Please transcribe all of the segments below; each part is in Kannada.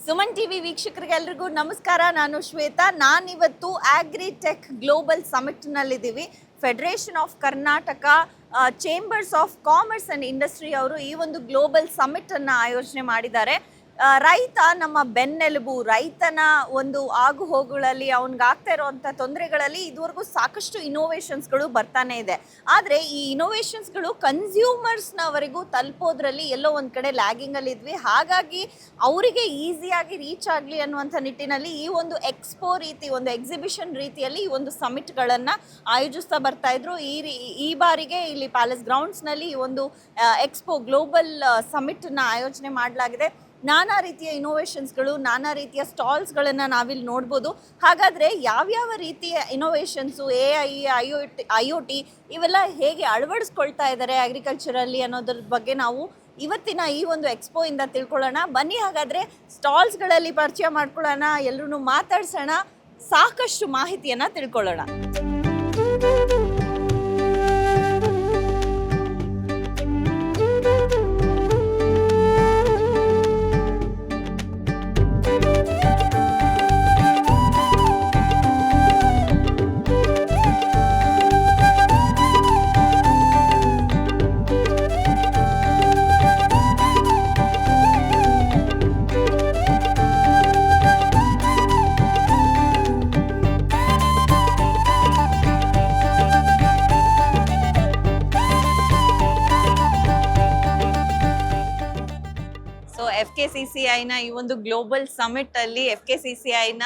ಸುಮನ್ ಟಿವಿ ವೀಕ್ಷಕರಿಗೆಲ್ಲರಿಗೂ ನಮಸ್ಕಾರ. ನಾನು ಶ್ವೇತಾ. ನಾನಿವತ್ತು ಆಗ್ರಿಟೆಕ್ ಗ್ಲೋಬಲ್ ಸಮಿಟ್ನಲ್ಲಿದ್ದೀವಿ. Federation of Karnataka, chambers of commerce and industry ಅವರು ಈ ಒಂದು ಗ್ಲೋಬಲ್ ಸಮಿಟನ್ನು ಆಯೋಜನೆ ಮಾಡಿದ್ದಾರೆ. ರೈತ ನಮ್ಮ ಬೆನ್ನೆಲುಬು. ರೈತನ ಒಂದು ಆಗು ಹೋಗುಗಳಲ್ಲಿ ಅವನಿಗಾಗ್ತಾ ಇರುವಂಥ ತೊಂದರೆಗಳಲ್ಲಿ ಇದುವರೆಗೂ ಸಾಕಷ್ಟು ಇನೋವೇಷನ್ಸ್ಗಳು ಬರ್ತಾನೆ ಇದೆ. ಆದರೆ ಈ ಇನೋವೇಷನ್ಸ್ಗಳು ಕನ್ಸ್ಯೂಮರ್ಸ್ನವರೆಗೂ ತಲುಪೋದ್ರಲ್ಲಿ ಎಲ್ಲೋ ಒಂದು ಕಡೆ ಲ್ಯಾಗಿಂಗಲ್ಲಿ ಇದ್ವಿ. ಹಾಗಾಗಿ ಅವರಿಗೆ ಈಸಿಯಾಗಿ ರೀಚ್ ಆಗಲಿ ಅನ್ನುವಂಥ ನಿಟ್ಟಿನಲ್ಲಿ ಈ ಒಂದು ಎಕ್ಸ್ಪೋ ರೀತಿ, ಒಂದು ಎಕ್ಸಿಬಿಷನ್ ರೀತಿಯಲ್ಲಿ ಈ ಒಂದು ಸಮಿಟ್ಗಳನ್ನು ಆಯೋಜಿಸ್ತಾ ಬರ್ತಾ ಇದ್ರು. ಈ ಬಾರಿಗೆ ಇಲ್ಲಿ ಪ್ಯಾಲೇಸ್ ಗ್ರೌಂಡ್ಸ್ನಲ್ಲಿ ಈ ಒಂದು ಎಕ್ಸ್ಪೋ ಗ್ಲೋಬಲ್ ಸಮಿಟನ್ನು ಆಯೋಜನೆ ಮಾಡಲಾಗಿದೆ. ನಾನಾ ರೀತಿಯ ಇನೋವೇಷನ್ಸ್ಗಳು, ನಾನಾ ರೀತಿಯ ಸ್ಟಾಲ್ಸ್ಗಳನ್ನು ನಾವಿಲ್ಲಿ ನೋಡ್ಬೋದು. ಹಾಗಾದರೆ ಯಾವ್ಯಾವ ರೀತಿಯ ಇನೋವೇಷನ್ಸು, ಐ ಒ ಟಿ ಇವೆಲ್ಲ ಹೇಗೆ ಅಳವಡಿಸ್ಕೊಳ್ತಾ ಇದ್ದಾರೆ ಅಗ್ರಿಕಲ್ಚರಲ್ಲಿ ಅನ್ನೋದ್ರ ಬಗ್ಗೆ ನಾವು ಇವತ್ತಿನ ಈ ಒಂದು ಎಕ್ಸ್ಪೋ ಇಂದ ತಿಳ್ಕೊಳ್ಳೋಣ. ಬನ್ನಿ ಹಾಗಾದರೆ ಸ್ಟಾಲ್ಸ್ಗಳಲ್ಲಿ ಪರಿಚಯ ಮಾಡ್ಕೊಳ್ಳೋಣ, ಎಲ್ಲರೂ ಮಾತಾಡ್ಸೋಣ, ಸಾಕಷ್ಟು ಮಾಹಿತಿಯನ್ನು ತಿಳ್ಕೊಳ್ಳೋಣ. FKCCIನ ಈ ಒಂದು ಗ್ಲೋಬಲ್ ಸಮಿಟ್ ಅಲ್ಲಿ FKCCIನ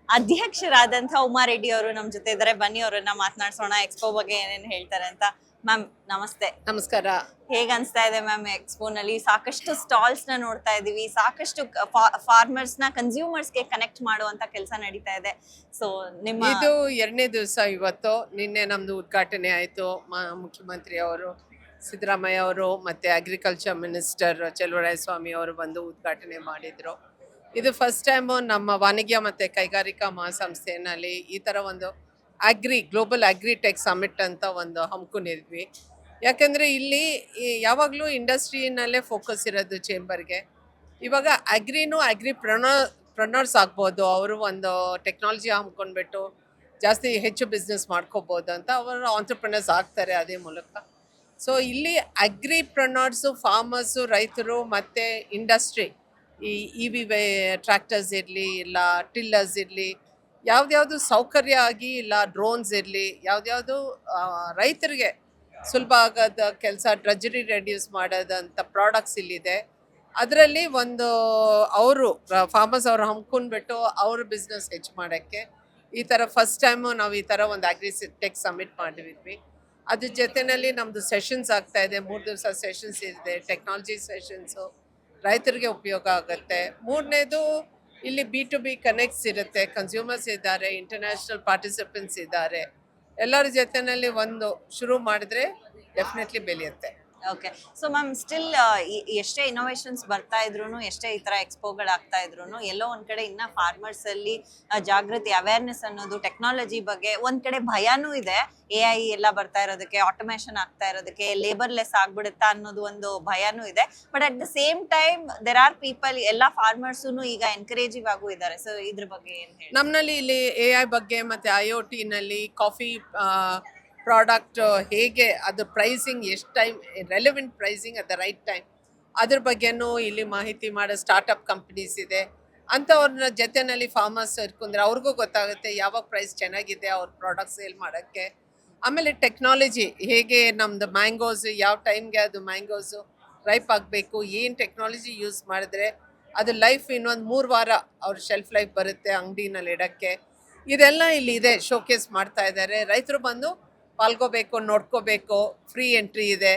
ಅಧ್ಯಕ್ಷರಾದಂಥ ಉಮಾ ರೆಡ್ಡಿ ಅವರು ನಮ್ಮ ಜೊತೆ ಇದ್ದಾರೆ. ಬನ್ನಿ ಅವರನ್ನ ಮಾತನಾಡ್ಸೋಣ, ಎಕ್ಸ್ಪೋ ಬಗ್ಗೆ ಏನೇನು ಹೇಳ್ತಾರೆ ಅಂತ. ಮ್ಯಾಮ್ ನಮಸ್ತೆ. ನಮಸ್ಕಾರ. ಹೇಗೆ ಅನಿಸ್ತಾ ಇದೆ ಮ್ಯಾಮ್ ಎಕ್ಸ್ಪೋನಲ್ಲಿ? ಸಾಕಷ್ಟು ಸ್ಟಾಲ್ಸ್ ನ ನೋಡ್ತಾ ಇದೀವಿ, ಸಾಕಷ್ಟು ಫಾರ್ಮರ್ಸ್ ನ ಕನ್ಸ್ಯೂಮರ್ಸ್ಗೆ ಕನೆಕ್ಟ್ ಮಾಡುವಂತ ಕೆಲಸ ನಡೀತಾ ಇದೆ. ಸೊ ಇದು 2ನೇ ದಿವಸ. ಇವತ್ತು ನಿನ್ನೆ ನಮ್ದು ಉದ್ಘಾಟನೆ ಆಯಿತು. ಮುಖ್ಯಮಂತ್ರಿ ಅವರು ಸಿದ್ದರಾಮಯ್ಯ ಅವರು ಮತ್ತು ಅಗ್ರಿಕಲ್ಚರ್ ಮಿನಿಸ್ಟರ್ ಚೆಲುವರಾಯಸ್ವಾಮಿ ಅವರು ಬಂದು ಉದ್ಘಾಟನೆ ಮಾಡಿದರು. ಇದು ಫಸ್ಟ್ ಟೈಮು ನಮ್ಮ ವಾಣಿಜ್ಯ ಮತ್ತು ಕೈಗಾರಿಕಾ ಮಹಾಸಂಸ್ಥೆಯಲ್ಲಿ ಈ ಥರ ಒಂದು ಗ್ಲೋಬಲ್ ಅಗ್ರಿಟೆಕ್ ಸಮಿಟ್ ಅಂತ ಒಂದು ಹಮ್ಮಿಕೊಂಡಿದ್ವಿ. ಯಾಕೆಂದರೆ ಇಲ್ಲಿ ಯಾವಾಗಲೂ ಇಂಡಸ್ಟ್ರಿನಲ್ಲೇ ಫೋಕಸ್ ಇರೋದು ಚೇಂಬರ್ಗೆ. ಇವಾಗ ಪ್ರೊನರ್ಸ್ ಆಗ್ಬೋದು, ಅವರು ಒಂದು ಟೆಕ್ನಾಲಜಿ ಹಮ್ಮಿಕೊಂಡ್ಬಿಟ್ಟು ಜಾಸ್ತಿ ಹೆಚ್ಚು ಬಿಸ್ನೆಸ್ ಮಾಡ್ಕೋಬೋದು ಅಂತ ಅವರು ಆಂಟ್ರಪ್ರನರ್ಸ್ ಆಗ್ತಾರೆ ಅದೇ ಮೂಲಕ. ಸೊ ಇಲ್ಲಿ ಅಗ್ರಿಪ್ರನರ್ಸು, ಫಾರ್ಮರ್ಸು, ರೈತರು ಮತ್ತು ಇಂಡಸ್ಟ್ರಿ, ಈ ಟ್ರ್ಯಾಕ್ಟರ್ಸ್ ಇರಲಿ, ಇಲ್ಲ ಟಿಲ್ಲರ್ಸ್ ಇರಲಿ, ಯಾವ್ದ್ಯಾವುದು ಸೌಕರ್ಯ ಆಗಿ, ಇಲ್ಲ ಡ್ರೋನ್ಸ್ ಇರಲಿ, ಯಾವ್ದ್ಯಾವುದು ರೈತರಿಗೆ ಸುಲಭ ಆಗೋದ ಕೆಲಸ, ಡ್ರಜರಿ ರೆಡ್ಯೂಸ್ ಮಾಡೋದಂಥ ಪ್ರಾಡಕ್ಟ್ಸ್ ಇಲ್ಲಿದೆ. ಅದರಲ್ಲಿ ಒಂದು ಫಾರ್ಮರ್ಸ್ ಅವರು ಹಮ್ಮಿಕೊಂಡ್ಬಿಟ್ಟು ಅವ್ರ ಬಿಸ್ನೆಸ್ ಹೆಚ್ಚು ಮಾಡೋಕ್ಕೆ ಈ ಥರ ಫಸ್ಟ್ ಟೈಮು ನಾವು ಈ ಥರ ಒಂದು ಅಗ್ರಿಟೆಕ್ ಸಮಿಟ್ ಮಾಡಿದ್ವಿ. ಅದ್ರ ಜೊತೆಯಲ್ಲಿ ನಮ್ಮದು ಸೆಷನ್ಸ್ ಆಗ್ತಾ ಇದೆ. 3 ದಿವಸ ಸೆಷನ್ಸ್ ಇದೆ, ಟೆಕ್ನಾಲಜಿ ಸೆಷನ್ಸು, ರೈತರಿಗೆ ಉಪಯೋಗ ಆಗುತ್ತೆ. 3ನೇದು ಇಲ್ಲಿ B2B ಕನೆಕ್ಟ್ಸ್ ಇರುತ್ತೆ, ಕನ್ಸ್ಯೂಮರ್ಸ್ ಇದ್ದಾರೆ, ಇಂಟರ್ನ್ಯಾಷನಲ್ ಪಾರ್ಟಿಸಿಪೆಂಟ್ಸ್ ಇದ್ದಾರೆ. ಎಲ್ಲರ ಜೊತೆಯಲ್ಲಿ ಒಂದು ಶುರು ಮಾಡಿದ್ರೆ ಡೆಫಿನೆಟ್ಲಿ ಬೆಳೆಯುತ್ತೆ. ಓಕೆ. ಸೊ ಮ್ಯಾಮ್, ಸ್ಟಿಲ್ ಎಷ್ಟೇ ಇನೋವೇಷನ್ಸ್ ಬರ್ತಾ ಇದ್ರು, ಎಷ್ಟೇ ಈ ಥರ ಎಕ್ಸ್ಪೋಗಳಾಗ್ತಾ ಇದ್ರು, ಎಲ್ಲೋ ಒಂದು ಕಡೆ ಇನ್ನು ಫಾರ್ಮರ್ಸಲ್ಲಿ ಜಾಗೃತಿ, ಅವೇರ್ನೆಸ್ ಅನ್ನೋದು ಟೆಕ್ನಾಲಜಿ ಬಗ್ಗೆ ಒಂದು ಕಡೆ ಭಯನೂ ಇದೆ. AI ಎಲ್ಲ ಬರ್ತಾ ಇರೋದಕ್ಕೆ, ಆಟೋಮೇಷನ್ ಆಗ್ತಾ ಇರೋದಕ್ಕೆ, ಲೇಬರ್ಲೆಸ್ ಆಗ್ಬಿಡುತ್ತಾ ಅನ್ನೋದು ಒಂದು ಭಯನೂ ಇದೆ. But at the same time there are people, ಎಲ್ಲ ಫಾರ್ಮರ್ಸೂ ಈಗ ಎನ್ಕರೇಜಿವ್ ಆಗೂ ಇದ್ದಾರೆ. ಸೊ ಇದ್ರ ಬಗ್ಗೆ ಏನು ಹೇಳಿ? ನಮ್ಮಲ್ಲಿ ಇಲ್ಲಿ AI ಬಗ್ಗೆ ಮತ್ತು IoTನಲ್ಲಿ ಕಾಫಿ ಪ್ರಾಡಕ್ಟ್ ಹೇಗೆ, ಅದು ಪ್ರೈಸಿಂಗ್ ಎಷ್ಟು time, relevant pricing at the right time, ಅದ್ರ ಬಗ್ಗೆನೂ ಇಲ್ಲಿ ಮಾಹಿತಿ ಮಾಡೋ ಸ್ಟಾರ್ಟಪ್ ಕಂಪ್ನೀಸ್ ಇದೆ. ಅಂಥವ್ರನ್ನ ಜೊತೆಯಲ್ಲಿ ಫಾರ್ಮರ್ಸ್ ಇರ್ಕೊಂಡ್ರೆ ಅವ್ರಿಗೂ ಗೊತ್ತಾಗುತ್ತೆ ಯಾವಾಗ ಪ್ರೈಸ್ ಚೆನ್ನಾಗಿದೆ ಅವ್ರ ಪ್ರಾಡಕ್ಟ್ ಸೇಲ್ ಮಾಡೋಕ್ಕೆ. ಆಮೇಲೆ ಟೆಕ್ನಾಲಜಿ ಹೇಗೆ, ನಮ್ಮದು ಮ್ಯಾಂಗೋಸ್ ಯಾವ ಟೈಮ್ಗೆ ಅದು ಮ್ಯಾಂಗೋಸು ರೈಪ್ ಆಗಬೇಕು, ಏನು ಟೆಕ್ನಾಲಜಿ ಯೂಸ್ ಮಾಡಿದ್ರೆ ಅದು ಲೈಫ್ ಇನ್ನೊಂದು 3 ವಾರ ಅವ್ರ ಶೆಲ್ಫ್ ಲೈಫ್ ಬರುತ್ತೆ ಅಂಗಡಿನಲ್ಲಿ ಇಡೋಕ್ಕೆ. ಇದೆಲ್ಲ ಇಲ್ಲಿ ಇದೆ, ಶೋಕೇಸ್ ಮಾಡ್ತಾ ಇದ್ದಾರೆ. ರೈತರು ಬಂದು ಪಾಲ್ಗೋಬೇಕು, ನೋಡ್ಕೋಬೇಕು, ಫ್ರೀ ಎಂಟ್ರಿ ಇದೆ.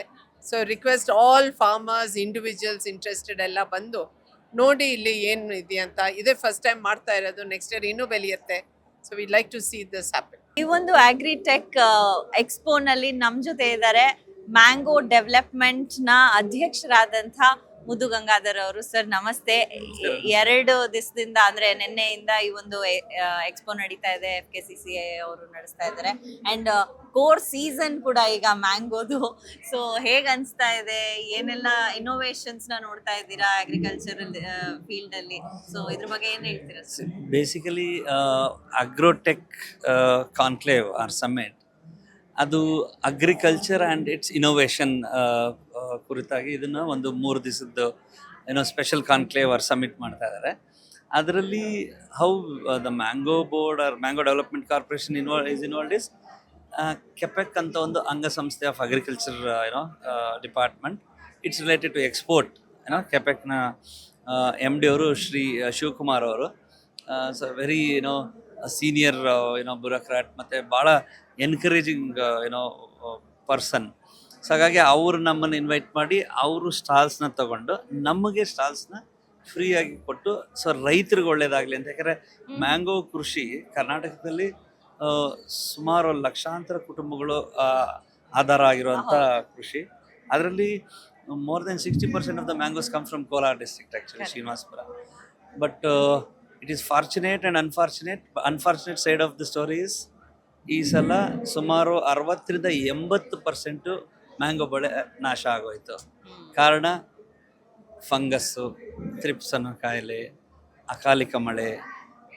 So request all farmers, individuals interested ಎಲ್ಲ ಬಂದು ನೋಡಿ ಇಲ್ಲಿ ಏನು ಇದೆಯಂತ. ಇದೇ ಫಸ್ಟ್ ಟೈಮ್ ಮಾಡ್ತಾ ಇರೋದು, ನೆಕ್ಸ್ಟ್ ಇಯರ್ ಇನ್ನೂ ಬೆಳೆಯುತ್ತೆ. So we like to see this happen. ಈ ಒಂದು ಆಗ್ರಿಟೆಕ್ ಎಕ್ಸ್ಪೋನಲ್ಲಿ ನಮ್ಮ ಜೊತೆ ಇದ್ದಾರೆ ಮ್ಯಾಂಗೋ ಡೆವಲಪ್ಮೆಂಟ್ನ ಅಧ್ಯಕ್ಷರಾದಂಥ ಮುದ್ದು ಗಂಗಾಧರ್ ಅವರು. ಸರ್ ನಮಸ್ತೆ. 2 ದಿವಸದಿಂದ ಅಂದ್ರೆ ನಿನ್ನೆಯಿಂದ ಈ ಒಂದು ಎಕ್ಸ್ಪೋ ನಡೀತಾ ಇದೆ, FKCCI ಅವರು ನಡೆಸ್ತಾ ಇದ್ದಾರೆ. ಅಂಡ್ ಕೋರ್ ಸೀಸನ್ ಕೂಡ ಈಗ ಮ್ಯಾಂಗೋದು. ಸೊ ಹೇಗ್ ಅನ್ಸ್ತಾ ಇದೆ? ಏನೆಲ್ಲ ಇನ್ನೋವೇಷನ್ಸ್ ನ ನೋಡ್ತಾ ಇದ್ದೀರಾ ಅಗ್ರಿಕಲ್ಚರಲ್ ಫೀಲ್ಡ್ ಅಲ್ಲಿ? ಸೊ ಇದ್ರ ಬಗ್ಗೆ ಏನ್ ಹೇಳ್ತೀರಾ sir? Basically agrotech conclave or summit ಅದು ಅಗ್ರಿಕಲ್ಚರ್ ಆ್ಯಂಡ್ ಇಟ್ಸ್ ಇನೋವೇಷನ್ ಕುರಿತಾಗಿ ಇದನ್ನು ಒಂದು 3 ದಿವಸದ್ದು ಸ್ಪೆಷಲ್ ಕಾನ್ಕ್ಲೇವ್ ಆರ್ ಸಮ್ಮಿಟ್ ಮಾಡ್ತಾ ಇದ್ದಾರೆ. ಅದರಲ್ಲಿ how the mango board or mango development corporation involved is KAPEC ಅಂತ ಒಂದು ಅಂಗಸಂಸ್ಥೆ of agriculture department. It's related to export. ಕೆಪೆಕ್ನ MD ಅವರು ಶ್ರೀ ಶಿವಕುಮಾರ್ ಅವರು ವೆರಿ ಸೀನಿಯರ್ ಬ್ಯೂರೋಕ್ರಾಟ್ ಮತ್ತು ಭಾಳ ಎನ್ಕರೇಜಿಂಗ್ ಪರ್ಸನ್. ಸೊ ಹಾಗಾಗಿ ಅವರು ನಮ್ಮನ್ನು ಇನ್ವೈಟ್ ಮಾಡಿ ಅವರು ಸ್ಟಾಲ್ಸ್ನ ತಗೊಂಡು ನಮಗೆ ಸ್ಟಾಲ್ಸ್ನ ಫ್ರೀಯಾಗಿ ಕೊಟ್ಟು ಸೊ ರೈತರಿಗೆ ಒಳ್ಳೇದಾಗಲಿ ಅಂತ. ಯಾಕಂದರೆ ಮ್ಯಾಂಗೋ ಕೃಷಿ ಕರ್ನಾಟಕದಲ್ಲಿ ಸುಮಾರು ಲಕ್ಷಾಂತರ ಕುಟುಂಬಗಳು ಆಧಾರ ಆಗಿರುವಂಥ ಕೃಷಿ. ಅದರಲ್ಲಿ more than 60% of the mangoes come from Kolar district actually, Srinivaspur. But it is fortunate and unfortunate side of the story is ಈ ಸಲ ಸುಮಾರು 60-80% ಮ್ಯಾಂಗೋ ಬೆಳೆ ನಾಶ ಆಗೋಯಿತು. ಕಾರಣ ಫಂಗಸ್ಸು, ಥ್ರಿಪ್ಸ್ ಅನ್ನೋ ಕಾಯಿಲೆ, ಅಕಾಲಿಕ ಮಳೆ,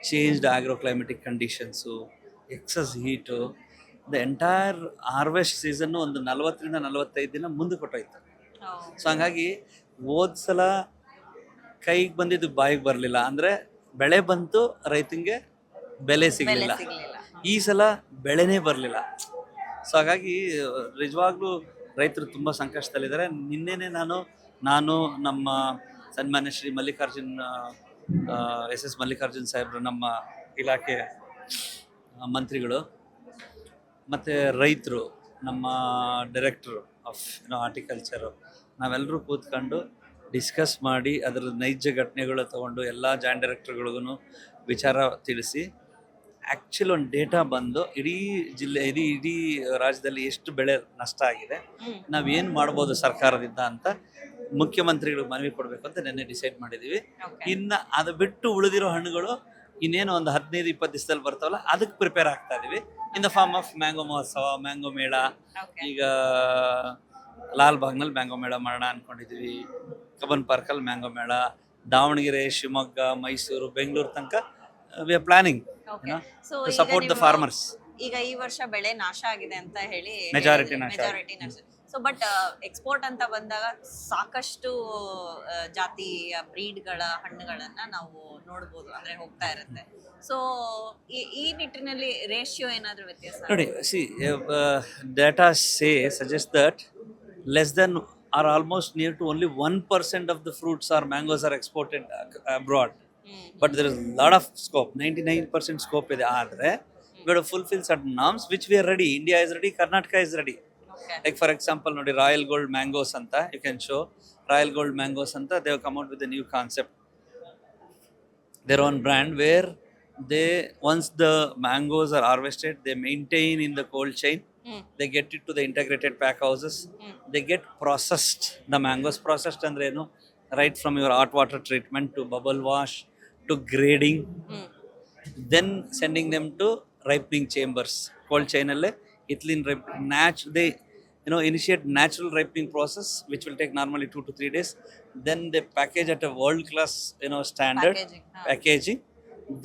changed agroclimatic conditions, excess heat. The entire harvest season ಒಂದು 40-45 ದಿನ ಮುಂದೆ ಕೊಟ್ಟೋಯ್ತು. ಸೊ ಹಂಗಾಗಿ ಹೋದ ಸಲ ಕೈಗೆ ಬಂದಿದ್ದು ಬಾಯಿಗೆ ಬರಲಿಲ್ಲ, ಅಂದರೆ ಬೆಳೆ ಬಂತು, ರೈತನಿಗೆ ಬೆಲೆ ಸಿಗಲಿಲ್ಲ. ಈ ಸಲ ಬೆಳೆನೇ ಬರಲಿಲ್ಲ. ಸೊ ಹಾಗಾಗಿ ನಿಜವಾಗ್ಲೂ ರೈತರು ತುಂಬ ಸಂಕಷ್ಟದಲ್ಲಿದ್ದಾರೆ. ನಿನ್ನೆನೇ ನಾನು ನಮ್ಮ ಸನ್ಮಾನ್ಯ ಶ್ರೀ ಮಲ್ಲಿಕಾರ್ಜುನ್ SS ಮಲ್ಲಿಕಾರ್ಜುನ್ ಸಾಹೇಬರು, ನಮ್ಮ ಇಲಾಖೆ ಮಂತ್ರಿಗಳು, ಮತ್ತು ರೈತರು, ನಮ್ಮ ಡೈರೆಕ್ಟ್ರು ಆಫ್ ಹಾರ್ಟಿಕಲ್ಚರು, ನಾವೆಲ್ಲರೂ ಕೂತ್ಕೊಂಡು ಡಿಸ್ಕಸ್ ಮಾಡಿ ಅದರ ನೈಜ ಘಟನೆಗಳು ತೊಗೊಂಡು ಎಲ್ಲ ಜಾಯಿಂಟ್ ಡೈರೆಕ್ಟರ್ಗಳಿಗೂ ವಿಚಾರ ತಿಳಿಸಿ ಆ್ಯಕ್ಚುಲಿ ಒಂದು ಡೇಟಾ ಬಂದು ಇಡೀ ಜಿಲ್ಲೆ ಇಡೀ ರಾಜ್ಯದಲ್ಲಿ ಎಷ್ಟು ಬೆಳೆ ನಷ್ಟ ಆಗಿದೆ, ನಾವೇನು ಮಾಡ್ಬೋದು ಸರ್ಕಾರದಿಂದ ಅಂತ ಮುಖ್ಯಮಂತ್ರಿಗಳಿಗೆ ಮನವಿ ಕೊಡಬೇಕು ಅಂತ ನಿನ್ನೆ ಡಿಸೈಡ್ ಮಾಡಿದ್ದೀವಿ. ಇನ್ನು ಅದು ಬಿಟ್ಟು ಉಳಿದಿರೋ ಹಣ್ಣುಗಳು ಇನ್ನೇನು ಒಂದು 15-20 ದಿವಸದಲ್ಲಿ ಬರ್ತಾವಲ್ಲ, ಅದಕ್ಕೆ ಪ್ರಿಪೇರ್ ಆಗ್ತಾ ಇದೀವಿ in the form of mango ಮಹೋತ್ಸವ, ಮ್ಯಾಂಗೋ ಮೇಳ. ಈಗ ಲಾಲ್ ಬಾಗ್ನಲ್ಲಿ ಮ್ಯಾಂಗೋ ಮೇಳ ಮಾಡೋಣ ಅಂದ್ಕೊಂಡಿದ್ದೀವಿ, ಕಬ್ಬನ್ ಪಾರ್ಕಲ್ಲಿ ಮ್ಯಾಂಗೋ ಮೇಳ, ದಾವಣಗೆರೆ, ಶಿವಮೊಗ್ಗ, ಮೈಸೂರು, ಬೆಂಗಳೂರು ತನಕ we are planning to support the farmers. ಈಗ ಈ ವರ್ಷ ಬೆಳೆ ನಾಶ ಆಗಿದೆ ಅಂತ ಹೇಳಿ ಮೆಜಾರಿಟಿ ನಾಶ. ಸೊ ಬಟ್ ಎಕ್ಸ್ಪೋರ್ಟ್ ಅಂತ ಬಂದಾಗ ಸಾಕಷ್ಟು ಜಾತಿಯ ಬ್ರೀಡ್ಗಳ ಹಣ್ಣುಗಳನ್ನ ನಾವು ನೋಡ್ಬೋದು, ಅಂದ್ರೆ ಹೋಗ್ತಾ ಇರುತ್ತೆ. ಸೊ ಈ ನಿಟ್ಟಿನಲ್ಲಿ ರೇಷಿಯೋ ಏನಾದ್ರೂ ವ್ಯತ್ಯಾಸ? ನೋಡಿ, C data suggest that less than or almost near to only 1% of the fruits or mangoes are exported abroad. But there is a lot of scope. 99% scope ಇದೆ. ಆದರೆ we have to fulfill certain norms which we are ready. India is ready, Karnataka is ready. Like for example, ನೋಡಿ, Royal Gold mangoes ಅಂತ you can show. Royal Gold mangoes ಅಂತ they have come out with a new concept, their own brand, where they, once the mangoes are harvested, they maintain in the cold chain. They get it to the integrated pack houses. They get processed. The mangoes processed ಅಂದ್ರೆ ಏನು, right from your hot water treatment to bubble wash to grading, then sending them to ripening chambers, cold chain alle ethylene they initiate natural ripening process which will take normally 2 to 3 days. Then they package at a world class standard packaging.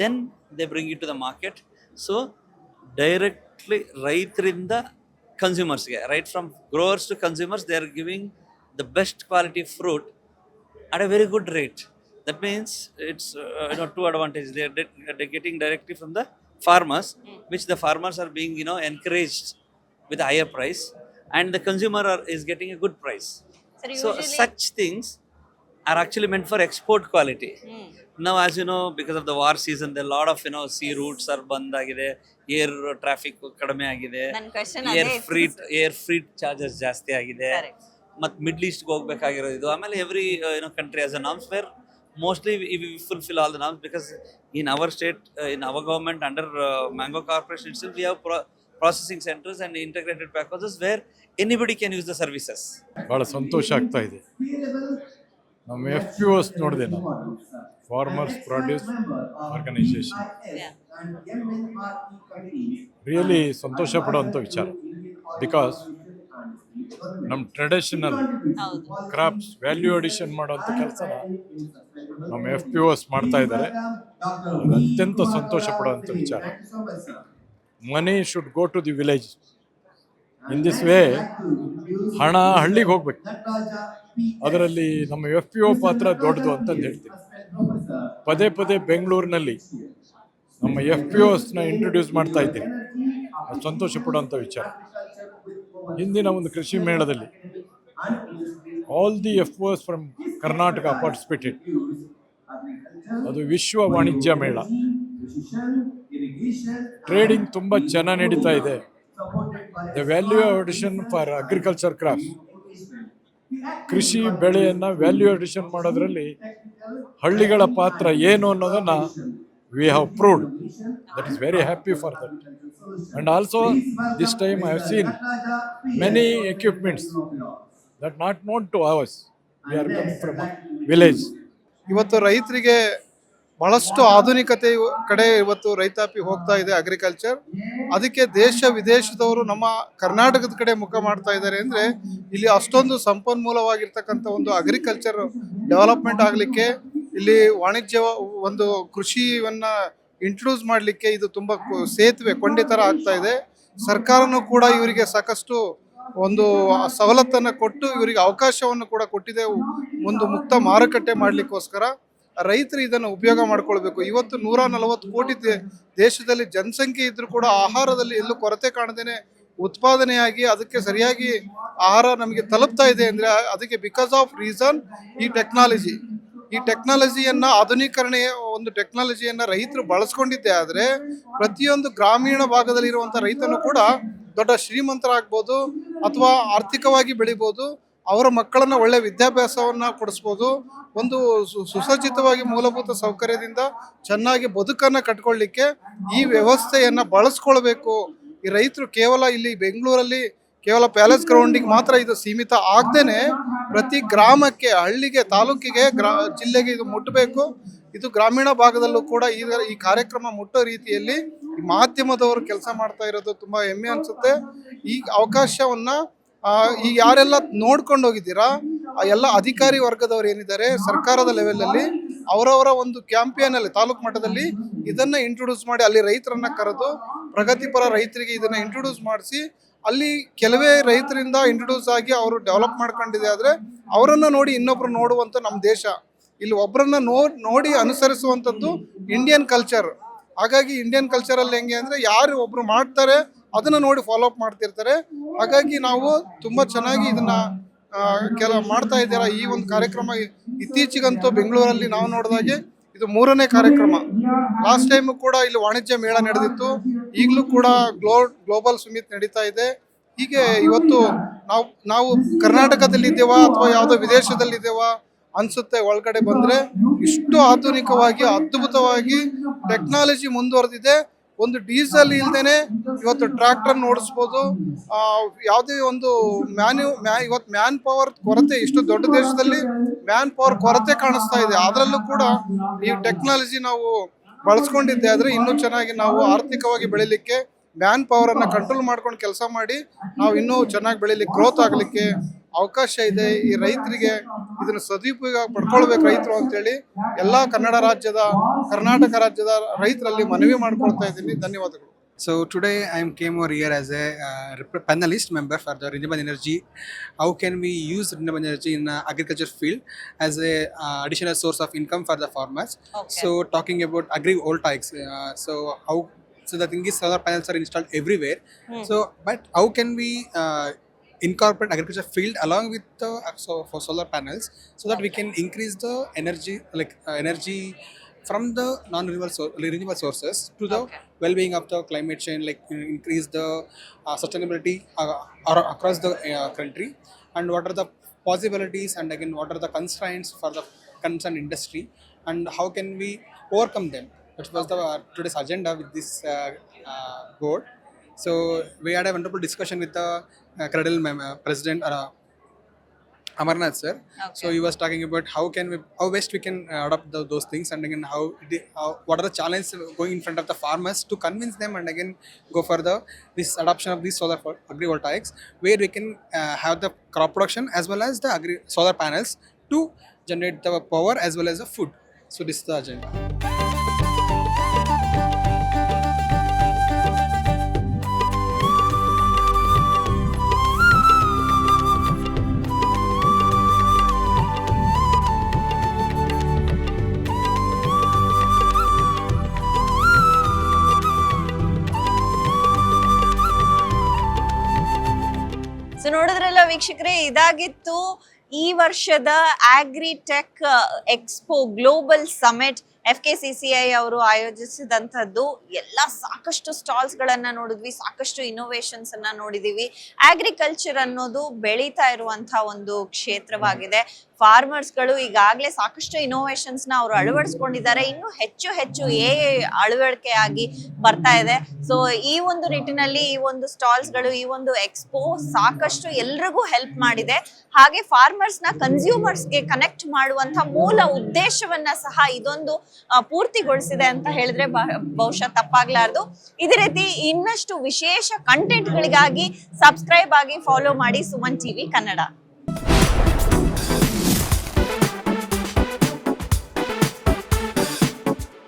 Then they bring it to the market. So directly ರೈತರಿಂದ ಕನ್ಸ್ಯೂಮರ್ಸ್ಗೆ, right from growers to consumers, they are giving the best quality fruit at a very good rate. That means it's two advantages. They're getting directly from the farmers, which the farmers are being encouraged with a higher price, and the consumer is getting a good price. So such things are actually meant for export quality. Now, as you know, because of the war season, there are a lot of sea routes are band agide, air traffic kadame agide, air freight charges ಜಾಸ್ತಿ ಆಗಿದೆ. ಮತ್ತು ಮಿಡ್ಲ್ ಈಸ್ಟ್ಗೆ ಹೋಗ್ಬೇಕಾಗಿರೋದು ಇದು. ಆಮೇಲೆ every country has a norms where mostly we fulfil all the norms, because in our state, in our government under mango corporation itself we have processing centers and integrated pack houses where anybody can use the services. ಭಾಳ ಸಂತೋಷ ಆಗ್ತಾ ಇದೆ. ನಮ್ಮ FPOs ನೋಡಿದೆ ನಾನು, ಫಾರ್ಮರ್ಸ್ ಪ್ರೊಡ್ಯೂಸ್ ಆರ್ಗನೈಸೇಷನ್. ರಿಯಲಿ ಸಂತೋಷ ಪಡುವಂಥ ವಿಚಾರ. ಬಿಕಾಸ್ ನಮ್ಮ ಟ್ರೆಡಿಷನಲ್ ಕ್ರಾಪ್ಸ್ ವ್ಯಾಲ್ಯೂ ಅಡಿಷನ್ ಮಾಡುವಂಥ ಕೆಲಸನ ನಮ್ಮ FPOs ಮಾಡ್ತಾ ಇದ್ದಾರೆ. ಅದು ಅತ್ಯಂತ ಸಂತೋಷ ಪಡುವಂಥ ವಿಚಾರ. Money should go to the village. In this way ಹಣ ಹಳ್ಳಿಗೆ ಹೋಗ್ಬೇಕು. ಅದರಲ್ಲಿ ನಮ್ಮ FPO ಪಾತ್ರ ದೊಡ್ಡದು ಅಂತಂದು ಹೇಳ್ತೀನಿ. ಪದೇ ಪದೇ ಬೆಂಗಳೂರಿನಲ್ಲಿ ನಮ್ಮ FPOsನ ಇಂಟ್ರೊಡ್ಯೂಸ್ ಮಾಡ್ತಾ ಇದ್ದೀನಿ. ಅದು ಸಂತೋಷ ಪಡುವಂಥ ವಿಚಾರ. ಹಿಂದಿನ ಒಂದು ಕೃಷಿ ಮೇಳದಲ್ಲಿ all the FPOs from Karnataka participated. ಅದು ವಿಶ್ವ ವಾಣಿಜ್ಯ ಮೇಳ. ಟ್ರೇಡಿಂಗ್ ತುಂಬ ಚೆನ್ನಾಗಿ ನಡೀತಾ ಇದೆ. The value addition for agriculture crops, ಕೃಷಿ ಬೆಳೆಯನ್ನು ವ್ಯಾಲ್ಯೂ ಅಡಿಷನ್ ಮಾಡೋದ್ರಲ್ಲಿ ಹಳ್ಳಿಗಳ ಪಾತ್ರ ಏನು ಅನ್ನೋದನ್ನು we have proved. That is very happy for that. And also this time I have seen many equipments that not known to us. We are coming from a village. ಇವತ್ತು ರೈತರಿಗೆ ಬಹಳಷ್ಟು ಆಧುನಿಕತೆ ಕಡೆ ಇವತ್ತು ರೈತಾಪಿ ಹೋಗ್ತಾ ಇದೆ ಅಗ್ರಿಕಲ್ಚರ್. ಅದಕ್ಕೆ ದೇಶ ವಿದೇಶದವರು ನಮ್ಮ ಕರ್ನಾಟಕದ ಕಡೆ ಮುಖ ಮಾಡ್ತಾ ಇದ್ದಾರೆ. ಅಂದರೆ ಇಲ್ಲಿ ಅಷ್ಟೊಂದು ಸಂಪನ್ಮೂಲವಾಗಿರ್ತಕ್ಕಂಥ ಒಂದು ಅಗ್ರಿಕಲ್ಚರ್ ಡೆವಲಪ್ಮೆಂಟ್ ಆಗಲಿಕ್ಕೆ, ಇಲ್ಲಿ ವಾಣಿಜ್ಯ ಒಂದು ಕೃಷಿಯನ್ನು ಇಂಟ್ರೊಡ್ಯೂಸ್ ಮಾಡಲಿಕ್ಕೆ ಇದು ತುಂಬ ಸೇತುವೆ ಕೊಂಡಿ ಥರ ಆಗ್ತಾ ಇದೆ. ಸರ್ಕಾರನೂ ಕೂಡ ಇವರಿಗೆ ಸಾಕಷ್ಟು ಒಂದು ಸವಲತ್ತನ್ನು ಕೊಟ್ಟು ಇವರಿಗೆ ಅವಕಾಶವನ್ನು ಕೂಡ ಕೊಟ್ಟಿದೆ ಒಂದು ಮುಕ್ತ ಮಾರುಕಟ್ಟೆ ಮಾಡಲಿಕ್ಕೋಸ್ಕರ. ರೈತರು ಇದನ್ನು ಉಪಯೋಗ ಮಾಡ್ಕೊಳ್ಬೇಕು. ಇವತ್ತು 140 ಕೋಟಿ ದೇಶದಲ್ಲಿ ಜನಸಂಖ್ಯೆ ಇದ್ರೂ ಕೂಡ ಆಹಾರದಲ್ಲಿ ಎಲ್ಲೂ ಕೊರತೆ ಕಾಣದೇನೆ ಉತ್ಪಾದನೆಯಾಗಿ ಅದಕ್ಕೆ ಸರಿಯಾಗಿ ಆಹಾರ ನಮಗೆ ತಲುಪ್ತಾ ಇದೆ ಅಂದರೆ ಅದಕ್ಕೆ ಬಿಕಾಸ್ ಆಫ್ ರೀಸನ್ ಈ ಟೆಕ್ನಾಲಜಿಯನ್ನು ಆಧುನೀಕರಣ ಒಂದು ಟೆಕ್ನಾಲಜಿಯನ್ನು ರೈತರು ಬಳಸ್ಕೊಂಡಿದ್ದೆ. ಆದರೆ ಪ್ರತಿಯೊಂದು ಗ್ರಾಮೀಣ ಭಾಗದಲ್ಲಿರುವಂಥ ರೈತನು ಕೂಡ ದೊಡ್ಡ ಶ್ರೀಮಂತರಾಗ್ಬೋದು ಅಥವಾ ಆರ್ಥಿಕವಾಗಿ ಬೆಳಿಬೋದು. ಅವರ ಮಕ್ಕಳನ್ನು ಒಳ್ಳೆ ವಿದ್ಯಾಭ್ಯಾಸವನ್ನು ಕೊಡಿಸ್ಬೋದು. ಒಂದು ಸುಸಜ್ಜಿತವಾಗಿ ಮೂಲಭೂತ ಸೌಕರ್ಯದಿಂದ ಚೆನ್ನಾಗಿ ಬದುಕನ್ನು ಕಟ್ಕೊಳ್ಳಿಕ್ಕೆ ಈ ವ್ಯವಸ್ಥೆಯನ್ನು ಬಳಸ್ಕೊಳ್ಬೇಕು. ಈ ರೈತರು ಕೇವಲ ಇಲ್ಲಿ ಬೆಂಗಳೂರಲ್ಲಿ ಕೇವಲ ಪ್ಯಾಲೇಸ್ ಗ್ರೌಂಡಿಗೆ ಮಾತ್ರ ಇದು ಸೀಮಿತ ಆಗದೇನೆ ಪ್ರತಿ ಗ್ರಾಮಕ್ಕೆ, ಹಳ್ಳಿಗೆ, ತಾಲೂಕಿಗೆ, ಜಿಲ್ಲೆಗೆ ಇದು ಮುಟ್ಟಬೇಕು. ಇದು ಗ್ರಾಮೀಣ ಭಾಗದಲ್ಲೂ ಕೂಡ ಈ ಕಾರ್ಯಕ್ರಮ ಮುಟ್ಟೋ ರೀತಿಯಲ್ಲಿ ಈ ಮಾಧ್ಯಮದವರು ಕೆಲಸ ಮಾಡ್ತಾ ಇರೋದು ತುಂಬ ಹೆಮ್ಮೆ ಅನಿಸುತ್ತೆ. ಈ ಅವಕಾಶವನ್ನು ಈಗ ಯಾರೆಲ್ಲ ನೋಡ್ಕೊಂಡು ಹೋಗಿದ್ದೀರಾ ಆ ಎಲ್ಲ ಅಧಿಕಾರಿ ವರ್ಗದವರು ಏನಿದ್ದಾರೆ ಸರ್ಕಾರದ ಲೆವೆಲಲ್ಲಿ ಅವರವರ ಒಂದು ಕ್ಯಾಂಪೇನಲ್ಲಿ ತಾಲೂಕು ಮಟ್ಟದಲ್ಲಿ ಇದನ್ನು ಇಂಟ್ರೊಡ್ಯೂಸ್ ಮಾಡಿ ಅಲ್ಲಿ ರೈತರನ್ನು ಕರೆದು ಪ್ರಗತಿಪರ ರೈತರಿಗೆ ಇದನ್ನು ಇಂಟ್ರೊಡ್ಯೂಸ್ ಮಾಡಿಸಿ ಅಲ್ಲಿ ಕೆಲವೇ ರೈತರಿಂದ ಇಂಟ್ರೊಡ್ಯೂಸ್ ಆಗಿ ಅವರು ಡೆವಲಪ್ ಮಾಡ್ಕೊಂಡಿದೆ. ಆದರೆ ಅವರನ್ನು ನೋಡಿ ಇನ್ನೊಬ್ರು ನೋಡುವಂಥ ನಮ್ಮ ದೇಶ, ಇಲ್ಲಿ ಒಬ್ಬರನ್ನ ನೋಡಿ ಅನುಸರಿಸುವಂಥದ್ದು ಇಂಡಿಯನ್ ಕಲ್ಚರ್. ಹಾಗಾಗಿ ಇಂಡಿಯನ್ ಕಲ್ಚರಲ್ಲಿ ಹೆಂಗೆ ಅಂದರೆ ಯಾರು ಒಬ್ಬರು ಮಾಡ್ತಾರೆ ಅದನ್ನು ನೋಡಿ ಫಾಲೋ ಅಪ್ ಮಾಡ್ತಿರ್ತಾರೆ. ಹಾಗಾಗಿ ನಾವು ತುಂಬ ಚೆನ್ನಾಗಿ ಇದನ್ನು ಮಾಡ್ತಾ ಇದ್ದೀರಾ. ಈ ಒಂದು ಕಾರ್ಯಕ್ರಮ ಇತ್ತೀಚೆಗಂತೂ ಬೆಂಗಳೂರಲ್ಲಿ ನಾವು ನೋಡಿದಾಗೆ ಇದು 3ನೇ ಕಾರ್ಯಕ್ರಮ. ಲಾಸ್ಟ್ ಟೈಮು ಕೂಡ ಇಲ್ಲಿ ವಾಣಿಜ್ಯ ಮೇಳ ನಡೆದಿತ್ತು. ಈಗಲೂ ಕೂಡ ಗ್ಲೋಬಲ್ ಸುಮಿತ್ ನಡೀತಾ ಇದೆ. ಹೀಗೆ ಇವತ್ತು ನಾವು ಕರ್ನಾಟಕದಲ್ಲಿದ್ದೇವಾ ಅಥವಾ ಯಾವುದೋ ವಿದೇಶದಲ್ಲಿದ್ದೇವಾ ಅನಿಸುತ್ತೆ. ಒಳಗಡೆ ಬಂದರೆ ಇಷ್ಟು ಆಧುನಿಕವಾಗಿ ಅದ್ಭುತವಾಗಿ ಟೆಕ್ನಾಲಜಿ ಮುಂದುವರೆದಿದೆ. ಒಂದು ಡೀಸೆಲ್ ಇಲ್ದೇನೆ ಇವತ್ತು ಟ್ರ್ಯಾಕ್ಟರ್ ಓಡಿಸ್ಬೋದು. ಯಾವುದೇ ಒಂದು ಇವತ್ತು ಮ್ಯಾನ್ ಪವರ್ ಕೊರತೆ, ಇಷ್ಟು ದೊಡ್ಡ ದೇಶದಲ್ಲಿ ಮ್ಯಾನ್ ಪವರ್ ಕೊರತೆ ಕಾಣಿಸ್ತಾ ಇದೆ. ಅದರಲ್ಲೂ ಕೂಡ ಈ ಟೆಕ್ನಾಲಜಿ ನಾವು ಬಳಸ್ಕೊಂಡಿದ್ದೆ ಆದರೆ ಇನ್ನೂ ಚೆನ್ನಾಗಿ ನಾವು ಆರ್ಥಿಕವಾಗಿ ಬೆಳಿಲಿಕ್ಕೆ, ಮ್ಯಾನ್ ಪವರನ್ನು ಕಂಟ್ರೋಲ್ ಮಾಡ್ಕೊಂಡು ಕೆಲಸ ಮಾಡಿ ನಾವು ಇನ್ನೂ ಚೆನ್ನಾಗಿ ಬೆಳಿಲಿಕ್ಕೆ, ಗ್ರೋತ್ ಆಗಲಿಕ್ಕೆ ಅವಕಾಶ ಇದೆ. ಈ ರೈತರಿಗೆ ಇದನ್ನು ಸದುಪಯೋಗ ಪಡ್ಕೊಳ್ಬೇಕು ರೈತರು ಅಂತೇಳಿ ಎಲ್ಲ ಕರ್ನಾಟಕ ರಾಜ್ಯದ ರೈತರಲ್ಲಿ ಮನವಿ ಮಾಡ್ಕೊಳ್ತಾ ಇದ್ದೀನಿ. ಧನ್ಯವಾದಗಳು. So today I came over here as a panelist member for the renewable energy. How can we use renewable energy in agriculture field as a additional source of income for the farmers? Okay. So talking about agrivoltaics, so the thing is solar panels are installed everywhere. So but how can we incorporate agriculture field along with the for solar panels so that we can increase the energy energy from the renewable sources to the well-being of the climate change, like increase the sustainability across the country, and what are the possibilities and again what are the constraints for the concerned industry and how can we overcome them. That was the today's agenda with this board. So we had a wonderful discussion with the Cradle president Amarnath sir. Okay. So he was talking about how best we can adopt those things, and again what are the challenges going in front of the farmers to convince them, and again go for this adoption of these solar agrivoltaics, where we can have the crop production as well as the solar panels to generate the power as well as the food. So this is the agenda. So ನೋಡಿದ್ರಲ್ಲ ವೀಕ್ಷಕರೇ, ಇದಾಗಿತ್ತು ಈ ವರ್ಷದ ಆಗ್ರಿಟೆಕ್ ಎಕ್ಸ್ಪೋ ಗ್ಲೋಬಲ್ ಸಮಿಟ್ FKCCI ಅವರು ಆಯೋಜಿಸಿದಂಥದ್ದು. ಎಲ್ಲ ಸಾಕಷ್ಟು ಸ್ಟಾಲ್ಸ್ ಗಳನ್ನ ನೋಡಿದ್ವಿ, ಸಾಕಷ್ಟು ಇನೋವೇಷನ್ಸ್ ಅನ್ನ ನೋಡಿದೀವಿ. ಅಗ್ರಿಕಲ್ಚರ್ ಅನ್ನೋದು ಬೆಳೀತಾ ಇರುವಂತಹ ಒಂದು ಕ್ಷೇತ್ರವಾಗಿದೆ. ಫಾರ್ಮರ್ಸ್ಗಳು ಈಗಾಗಲೇ ಸಾಕಷ್ಟು ಇನೋವೇಷನ್ಸ್ ನ ಅವರು ಅಳವಡಿಸ್ಕೊಂಡಿದ್ದಾರೆ. ಇನ್ನು ಹೆಚ್ಚು ಹೆಚ್ಚು ಅಳವಡಿಕೆ ಆಗಿ ಬರ್ತಾ ಇದೆ. ಸೊ ಈ ಒಂದು ನಿಟ್ಟಿನಲ್ಲಿ ಈ ಒಂದು ಸ್ಟಾಲ್ಸ್ ಗಳು, ಈ ಒಂದು ಎಕ್ಸ್ಪೋ ಸಾಕಷ್ಟು ಎಲ್ರಿಗೂ ಹೆಲ್ಪ್ ಮಾಡಿದೆ. ಹಾಗೆ ಫಾರ್ಮರ್ಸ್ ನ ಕನ್ಸ್ಯೂಮರ್ಸ್ ಗೆ ಕನೆಕ್ಟ್ ಮಾಡುವಂತ ಮೂಲ ಉದ್ದೇಶವನ್ನ ಸಹ ಇದೊಂದು ಪೂರ್ತಿಗೊಳಿಸಿದೆ ಅಂತ ಹೇಳಿದ್ರೆ ಬಹುಶಃ ತಪ್ಪಾಗ್ಲಾರ್ದು. ಇದೇ ರೀತಿ ಇನ್ನಷ್ಟು ವಿಶೇಷ ಕಂಟೆಂಟ್ ಗಳಿಗಾಗಿ ಸಬ್ಸ್ಕ್ರೈಬ್ ಆಗಿ ಫಾಲೋ ಮಾಡಿ ಸುಮನ್ ಟಿವಿ ಕನ್ನಡ.